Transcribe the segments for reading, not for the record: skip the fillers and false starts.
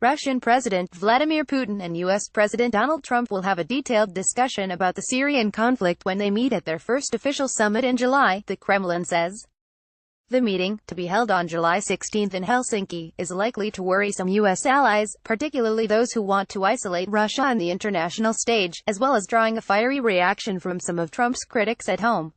Russian President Vladimir Putin and U.S. President Donald Trump will have a detailed discussion about the Syrian conflict when they meet at their first official summit in July, the Kremlin says. The meeting, to be held on July 16 in Helsinki, is likely to worry some U.S. allies, particularly those who want to isolate Russia on the international stage, as well as drawing a fiery reaction from some of Trump's critics at home.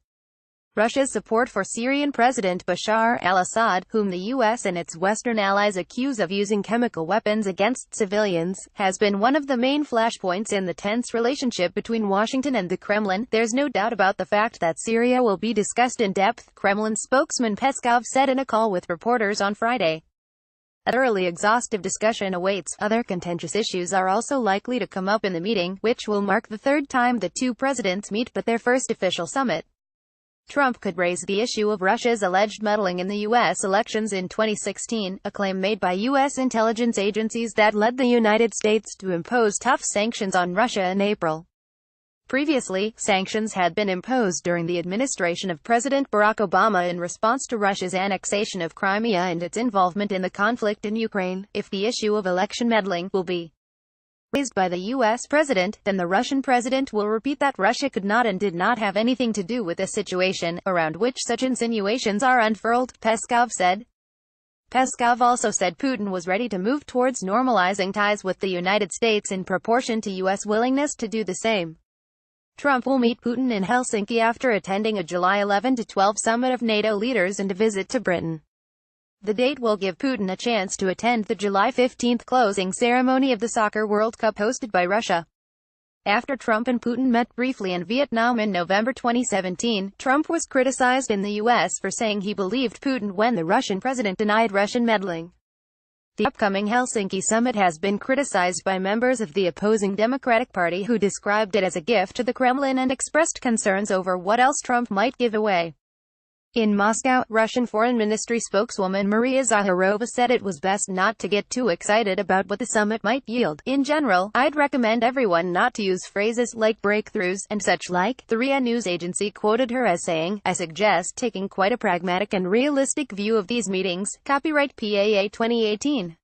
Russia's support for Syrian President Bashar al-Assad, whom the U.S. and its Western allies accuse of using chemical weapons against civilians, has been one of the main flashpoints in the tense relationship between Washington and the Kremlin. There's no doubt about the fact that Syria will be discussed in depth, Kremlin spokesman Peskov said in a call with reporters on Friday. A thoroughly exhaustive discussion awaits. Other contentious issues are also likely to come up in the meeting, which will mark the third time the two presidents meet but their first official summit. Trump could raise the issue of Russia's alleged meddling in the U.S. elections in 2016, a claim made by U.S. intelligence agencies that led the United States to impose tough sanctions on Russia in April. Previously, sanctions had been imposed during the administration of President Barack Obama in response to Russia's annexation of Crimea and its involvement in the conflict in Ukraine. If the issue of election meddling will be raised by the U.S. president, then the Russian president will repeat that Russia could not and did not have anything to do with the situation, around which such insinuations are unfurled, Peskov said. Peskov also said Putin was ready to move towards normalizing ties with the United States in proportion to U.S. willingness to do the same. Trump will meet Putin in Helsinki after attending a July 11-12 summit of NATO leaders and a visit to Britain. The date will give Putin a chance to attend the July 15 closing ceremony of the Soccer World Cup hosted by Russia. After Trump and Putin met briefly in Vietnam in November 2017, Trump was criticized in the U.S. for saying he believed Putin when the Russian president denied Russian meddling. The upcoming Helsinki summit has been criticized by members of the opposing Democratic Party who described it as a gift to the Kremlin and expressed concerns over what else Trump might give away. In Moscow, Russian Foreign Ministry spokeswoman Maria Zakharova said it was best not to get too excited about what the summit might yield. In general, I'd recommend everyone not to use phrases like breakthroughs and such like. The RIA news agency quoted her as saying, "I suggest taking quite a pragmatic and realistic view of these meetings." Copyright PAA 2018.